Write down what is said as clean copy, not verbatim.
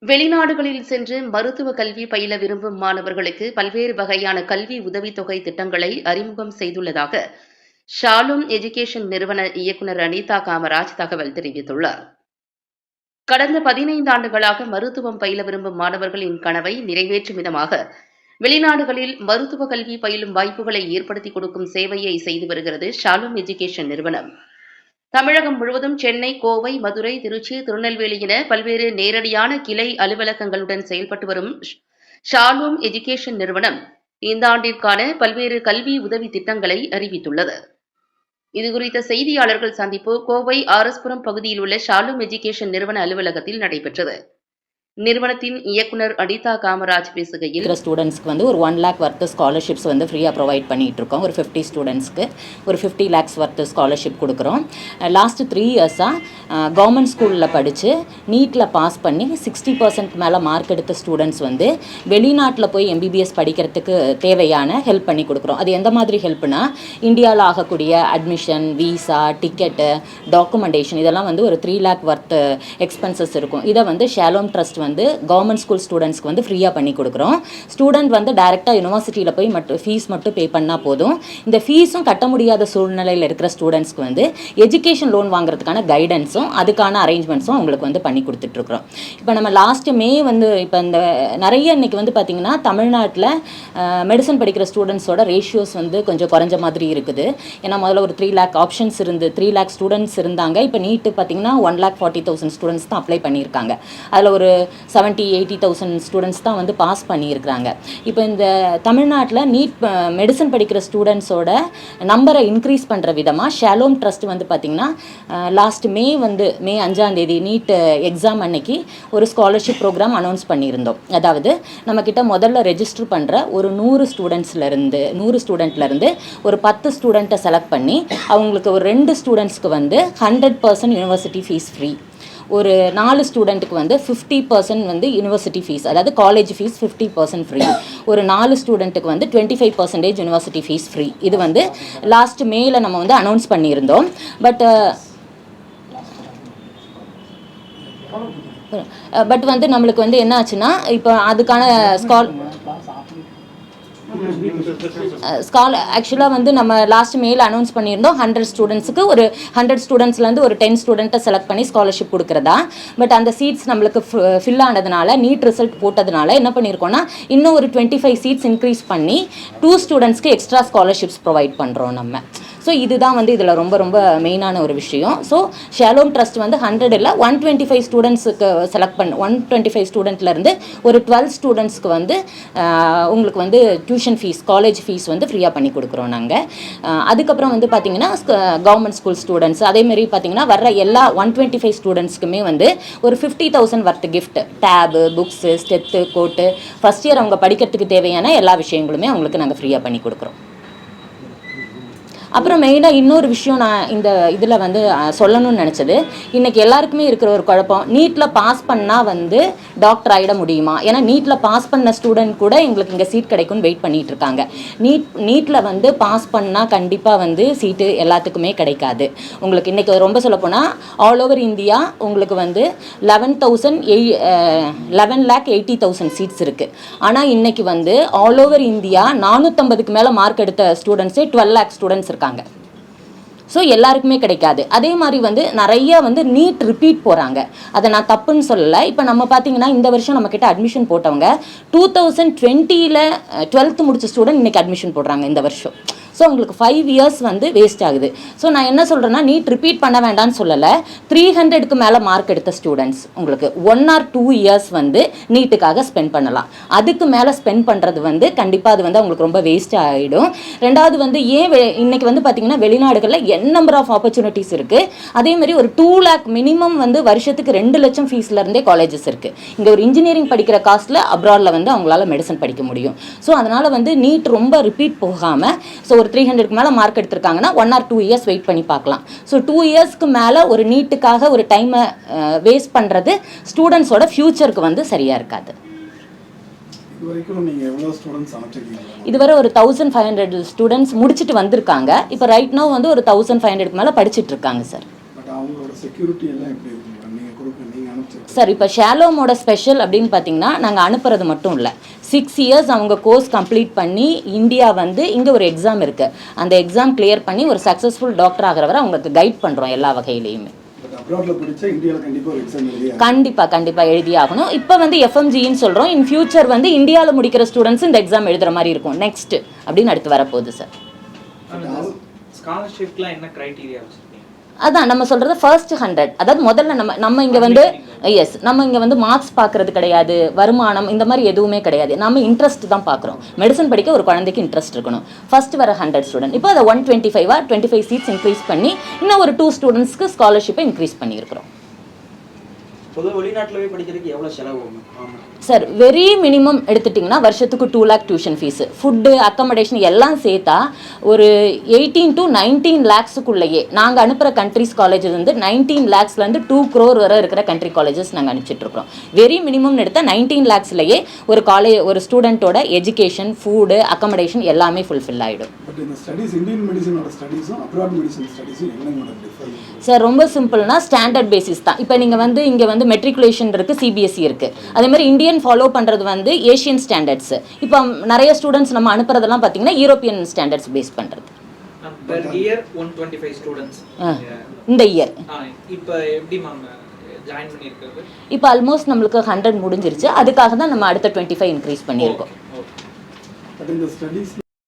வெளிநாடுகளில் சென்று மருத்துவ கல்வி பயில விரும்பும் மாணவர்களுக்கு பல்வேறு வகையான கல்வி உதவித்தொகை திட்டங்களை அறிமுகம் செய்துள்ளதாக ஷாலும் எஜுகேஷன் நிறுவன இயக்குநர் அனிதா காமராஜ் தகவல் தெரிவித்துள்ளார். கடந்த 15 ஆண்டுகளாக மருத்துவம் பயில விரும்பும் மாணவர்களின் கனவை நிறைவேற்றும் விதமாக வெளிநாடுகளில் மருத்துவ கல்வி பயிலும் வாய்ப்புகளை ஏற்படுத்திக் கொடுக்கும் சேவையை செய்து வருகிறது ஷாலும் எஜுகேஷன் நிறுவனம். தமிழகம் முழுவதும் சென்னை, கோவை, மதுரை, திருச்சி, திருநெல்வேலி என பல்வேறு நேரடியான கிளை அலுவலகங்களுடன் செயல்பட்டு வரும் ஷாலும் எஜுகேஷன் நிறுவனம் இந்த ஆண்டிற்கான பல்வேறு கல்வி உதவி திட்டங்களை அறிவித்துள்ளது. இதுகுறித்த செய்தியாளர்கள் சந்திப்பு கோவை ஆர்எஸ்புரம் பகுதியில் உள்ள ஷாலும் எஜுகேஷன் நிறுவன அலுவலகத்தில் நடைபெற்றது. நிறுவனத்தின் இயக்குனர் அனிதா காமராஜ் பேசுகையில், ஸ்டூடெண்ட்ஸ்க்கு வந்து ஒரு 1 lakh வர்த்து ஸ்காலர்ஷிப்ஸ் வந்து ஃப்ரீயாக ப்ரொவைட் பண்ணிகிட்டு இருக்கோம். ஒரு 50 ஸ்டூடெண்ட்ஸ்க்கு ஒரு 50 lakhs வர்த்து ஸ்காலர்ஷிப் கொடுக்குறோம். லாஸ்ட்டு 3 இயர்ஸாக கவர்மெண்ட் ஸ்கூலில் படித்து நீட்டில் பாஸ் பண்ணி 60% மேலே மார்க் எடுத்த ஸ்டூடெண்ட்ஸ் வந்து வெளிநாட்டில் போய் MBBS படிக்கிறதுக்கு தேவையான ஹெல்ப் பண்ணி கொடுக்குறோம். அது எந்த மாதிரி ஹெல்ப்னா, இந்தியாவில் ஆகக்கூடிய அட்மிஷன், வீசா, டிக்கெட்டு, டாக்குமெண்டேஷன் இதெல்லாம் வந்து ஒரு 3 lakh வர்த்து எக்ஸ்பென்சஸ் இருக்கும். இதை வந்து ஷாலோம் ட்ரஸ்ட் வந்து கவர்மெண்ட் ஸ்கூல் ஸ்டூடெண்ட்ஸ்க்கு வந்து ஃப்ரீயாக பண்ணி கொடுக்குறோம். ஸ்டூடெண்ட் வந்து டைரெக்டாக யூனிவர்சிட்டியில் போய் ஃபீஸ் மட்டும் பே பண்ணால் போதும். இந்த ஃபீஸும் கட்ட முடியாத சூழ்நிலையில் இருக்கிற ஸ்டூடெண்ட்ஸ்க்கு வந்து எஜுகேஷன் லோன் வாங்குறதுக்கான கைடன்ஸும் அதுக்கான அரேஞ்ச்மெண்ட்ஸும் அவங்களுக்கு வந்து பண்ணி கொடுத்துட்ருக்குறோம். இப்போ நம்ம லாஸ்ட்டு மே வந்து இப்போ இந்த நிறைய இன்றைக்கி வந்து பார்த்திங்கன்னா தமிழ்நாட்டில் மெடிசன் படிக்கிற ஸ்டூடெண்ட்ஸோட ரேஷியோஸ் வந்து கொஞ்சம் குறைஞ்ச மாதிரி இருக்குது. ஏன்னா முதல்ல ஒரு 3 lakh ஆப்ஷன்ஸ் 3 lakh ஸ்டூடெண்ட்ஸ் இருந்தாங்க. இப்போ நீட்டு பார்த்திங்கன்னா 1,40,000 ஸ்டூடெண்ட்ஸ் தான் அப்ளை பண்ணியிருக்காங்க. அதில் ஒரு 70,000-80,000 ஸ்டூடெண்ட்ஸ் தான் வந்து பாஸ் பண்ணியிருக்கிறாங்க. இப்போ இந்த தமிழ்நாட்டில் நீட் மெடிசன் படிக்கிற ஸ்டூடெண்ட்ஸோட நம்பரை இன்க்ரீஸ் பண்ணுற விதமாக ஷாலோம் ட்ரஸ்ட் வந்து பார்த்திங்கன்னா லாஸ்ட் மே 5 நீட் எக்ஸாம் அன்னைக்கு ஒரு ஸ்காலர்ஷிப் ப்ரோக்ராம் அனௌன்ஸ் பண்ணியிருந்தோம். அதாவது நம்மக்கிட்ட முதல்ல ரெஜிஸ்டர் பண்ணுற ஒரு 100 ஸ்டூடெண்ட்லேருந்து ஒரு 10 ஸ்டூடெண்ட்டை செலக்ட் பண்ணி அவங்களுக்கு ஒரு 2 ஸ்டூடெண்ட்ஸ்க்கு வந்து 100% யூனிவர்சிட்டி ஃபீஸ் ஃப்ரீ, ஒரு 4 ஸ்டூடெண்ட்டுக்கு வந்து 50% வந்து யூனிவர்சிட்டி ஃபீஸ், அதாவது காலேஜ் ஃபீஸ் 50% ஃப்ரீ, ஒரு 4 ஸ்டூடெண்ட்டுக்கு வந்து 25% யூனிவர்சிட்டி ஃபீஸ் ஃப்ரீ. இது வந்து லாஸ்ட் மேல நம்ம வந்து அனௌன்ஸ் பண்ணியிருந்தோம். பட் வந்து நம்மளுக்கு வந்து என்ன ஆச்சுன்னா, இப்போ அதுக்கான ஆக்சுவலாக வந்து நம்ம லாஸ்ட் மேல அனௌன்ஸ் பண்ணியிருந்தோம் 100 ஸ்டூடெண்ட்ஸுக்கு ஒரு 100 ஸ்டூடெண்ட்ஸ்லேருந்து ஒரு 10 ஸ்டூடெண்ட்டை செலக்ட் பண்ணி ஸ்காலர்ஷிப் கொடுக்குறதா. பட் அந்த சீட்ஸ் நம்மளுக்கு ஃபில் ஆனதுனால, நீட் ரிசல்ட் போட்டதுனால என்ன பண்ணியிருக்கோன்னா, இன்னும் ஒரு 25 சீட்ஸ் இன்க்ரீஸ் பண்ணி 2 ஸ்டூடெண்ட்ஸ்க்கு எக்ஸ்ட்ரா ஸ்காலர்ஷிப்ஸ் ப்ரொவைட் பண்ணுறோம் நம்ம. ஸோ இதுதான் வந்து இதில் ரொம்ப ரொம்ப மெயினான ஒரு விஷயம். ஸோ ஷாலோம் ட்ரஸ்ட் வந்து 100 இல்லை 125 ஸ்டூடெண்ட்ஸுக்கு செலக்ட் 125 ஸ்டூடெண்ட்லேருந்து ஒரு 12 ஸ்டூடெண்ட்ஸ்க்கு வந்து உங்களுக்கு வந்து டியூஷன் ஃபீஸ், காலேஜ் ஃபீஸ் வந்து ஃப்ரீயாக பண்ணி கொடுக்குறோம் நாங்கள். அதுக்கப்புறம் வந்து பார்த்திங்கன்னா கவர்மெண்ட் ஸ்கூல் ஸ்டூடெண்ட்ஸ் அதேமாரி பார்த்திங்கன்னா வர்ற எல்லா 125 ஸ்டூடெண்ட்ஸ்க்குமே வந்து ஒரு 50,000 worth gift, tab, books, steth, கோட்டு, ஃபஸ்ட் இயர் அவங்க படிக்கிறதுக்கு தேவையான எல்லா விஷயங்களுமே அவங்களுக்கு நாங்கள் ஃப்ரீயாக பண்ணி கொடுக்குறோம். அப்புறம் மெயினாக இன்னொரு விஷயம் நான் இந்த இதில் வந்து சொல்லணும்னு நினச்சது, இன்றைக்கி எல்லாருக்குமே இருக்கிற ஒரு குழப்பம், நீட்டில் பாஸ் பண்ணால் வந்து டாக்டர் ஆகிட முடியுமா? ஏன்னா நீட்டில் பாஸ் பண்ண ஸ்டூடெண்ட் கூட எங்களுக்கு இங்கே சீட் கிடைக்கும்னு வெயிட் பண்ணிகிட்டு இருக்காங்க. நீட்டில் வந்து பாஸ் பண்ணால் கண்டிப்பாக வந்து சீட்டு எல்லாத்துக்குமே கிடைக்காது. உங்களுக்கு இன்றைக்கி ரொம்ப சொல்லப்போனால் ஆல் ஓவர் இந்தியா உங்களுக்கு வந்து 11,80,000 சீட்ஸ் இருக்குது. ஆனால் இன்றைக்கி வந்து ஆல் ஓவர் இந்தியா 450க்கு மேலே மார்க் எடுத்த ஸ்டூடெண்ட்ஸே 12 lakh ஸ்டூடெண்ட்ஸ் இருக்காங்க. ஸோ எல்லாருக்குமே கிடைக்காது. அதே மாதிரி வந்து நிறைய வந்து நீட் ரிப்பீட் போகிறாங்க. அதை நான் தப்புன்னு சொல்லலை. இப்போ நம்ம பார்த்தீங்கன்னா இந்த வருஷம் நம்மக்கிட்ட அட்மிஷன் போட்டவங்க 2020 12th முடிச்ச ஸ்டூடெண்ட் இன்றைக்கி அட்மிஷன் போடுறாங்க இந்த வருஷம். ஸோ உங்களுக்கு 5 years வந்து வேஸ்ட் ஆகுது. ஸோ நான் என்ன சொல்கிறேன்னா, நீட் ரிப்பீட் பண்ண வேண்டாம்னு சொல்லலை. 300க்கு மேலே மார்க் எடுத்த ஸ்டூடெண்ட்ஸ் உங்களுக்கு 1 or 2 years வந்து நீட்டுக்காக ஸ்பெண்ட் பண்ணலாம். அதுக்கு மேலே ஸ்பெண்ட் பண்ணுறது வந்து கண்டிப்பாக அது வந்து அவங்களுக்கு ரொம்ப வேஸ்ட் ஆகிடும். ரெண்டாவது வந்து இன்னைக்கு வந்து பார்த்திங்கன்னா வெளிநாடுகளில் நம்பர் ஆஃப் ஆப்பர்ச்சுனிட்டிஸ் இருக்குது. அதேமாதிரி ஒரு 2 lakh மினிமம் வந்து வருஷத்துக்கு 2 லட்சம் ஃபீஸ்லேருந்தே காலேஜஸ் இருக்குது. இங்கே ஒரு இன்ஜினியரிங் படிக்கிற காஸ்ட்டில் அப்ராடில் வந்து அவங்களால மெடிசன் படிக்க முடியும். ஸோ அதனால் வந்து நீட் ரொம்ப ரிப்பீட் போகாமல், ஸோ ஒரு 300க்கு மேலே மார்க் எடுத்திருக்காங்கன்னா 1 or 2 years வெயிட் பண்ணி பார்க்கலாம். ஸோ 2 yearsக்கு மேலே ஒரு நீட்டுக்காக ஒரு டைமை வேஸ்ட் பண்ணுறது ஸ்டூடெண்ட்ஸோட ஃப்யூச்சருக்கு வந்து சரியாக இருக்காது. இதுவரை ஒரு 1,500 ஸ்டூடெண்ட்ஸ் முடிச்சுட்டு வந்திருக்காங்க. இப்போ ரைட் நோ வந்து ஒரு 1,500க்கு மேலே படிச்சுட்டு இருக்காங்க சார். சார் இப்போ ஷாலோமோட ஸ்பெஷல் அப்படின்னு பார்த்தீங்கன்னா நாங்கள் அனுப்புறது மட்டும் இல்லை 6 இயர்ஸ் அவங்க கோர்ஸ் கம்ப்ளீட் பண்ணி இந்தியா வந்து இங்கே ஒரு எக்ஸாம் இருக்குது, அந்த எக்ஸாம் கிளியர் பண்ணி ஒரு சக்ஸஸ்ஃபுல் டாக்டர் ஆகிறவரை அவங்களுக்கு கைட் பண்ணுறோம் எல்லா வகையிலையுமே. கண்டிப்பாக எழுதியாகணும். இப்போ வந்து எஃப்எம்ஜின்னு சொல்கிறோம், இன் ஃபியூச்சர் வந்து இந்தியாவில் முடிக்கிற ஸ்டூடெண்ட்ஸ் இந்த எக்ஸாம் எழுதுகிற மாதிரி இருக்கும் நெக்ஸ்ட் அப்படின்னு அடுத்து வரப்போகுது சார். ஸ்காலர்ஷிப்லாம் என்ன கிரைட்டீரியா வச்சிருக்கீங்க? அதான் நம்ம சொல்கிறது ஃபர்ஸ்ட் 100, அதாவது முதல்ல நம்ம இங்கே வந்து நம்ம இங்கே வந்து மார்க்ஸ் பார்க்குறது கிடையாது, வருமானம் இந்த மாதிரி எதுவுமே கிடையாது, நம்ம இன்ட்ரெஸ்ட் தான் பார்க்குறோம். மெடிசன் படிக்க ஒரு குழந்தைக்கு இன்ட்ரெஸ்ட் இருக்கணும். ஃபர்ஸ்ட் வர 100 ஸ்டூடெண்ட் இப்போ அதை 125 சீட்ஸ் இன்க்ரீஸ் பண்ணி இன்னும் ஒரு 2 ஸ்டூடெண்ட்ஸ்க்கு ஸ்காலர்ஷிப்பை இன்க்ரீஸ் பண்ணியிருக்கிறோம். பொதுவாக வெளிநாட்டில் போய் படிக்கிறதுக்கு எவ்வளோ செலவு ஆகும் சார்? வெரி மினிமம் எடுத்துட்டிங்கன்னா வருஷத்துக்கு 2 lakh tuition fees, food, accommodation எல்லாம் சேர்த்தா ஒரு 18 to 19 lakhsக்குள்ளேயே நாங்கள் அனுப்புகிற கண்ட்ரிஸ் காலேஜஸ் வந்து 19 lakhsலேருந்து 2 crore வரை இருக்கிற கண்ட்ரி காலேஜஸ் நாங்கள் அனுப்பிச்சிட்ருக்கோம். வெரி மினிமம் எடுத்தால் 19 lakhsலேயே ஒரு ஸ்டூடெண்ட்டோட எஜுகேஷன், ஃபுட்டு, அக்கமடேஷன் எல்லாமே ஃபுல்ஃபில் ஆகிடும். சார் ரொம்ப சிம்பிள்னா ஸ்டாண்டர்ட் பேசிஸ் தான். இப்போ நீங்கள் வந்து இங்கே வந்து மெட்ரிகுலேஷன் இருக்குது, சிபிஎஸ்சி இருக்குது, அதே மாதிரி இந்தியன் ஃபாலோ பண்ணுறது வந்து ஏஷியன் ஸ்டாண்டர்ட்ஸ். இப்போ நிறைய ஸ்டூடெண்ட்ஸ் நம்ம அனுப்புறதெல்லாம் பார்த்தீங்கன்னா யூரோப்பியன் ஸ்டாண்டர்ட்ஸ் பேஸ் பண்ணுறது. per year 125 ஸ்டூடெண்ட்ஸ் இந்த இயர். இப்போ எப்படி மேம் ஜாயின் பண்ணியிருக்கிறது? இப்போ ஆல்மோஸ்ட் நம்மளுக்கு 100 முடிஞ்சிருச்சு, அதுக்காக தான் நம்ம அடுத்த 25 இன்க்ரீஸ் பண்ணியிருக்கோம்.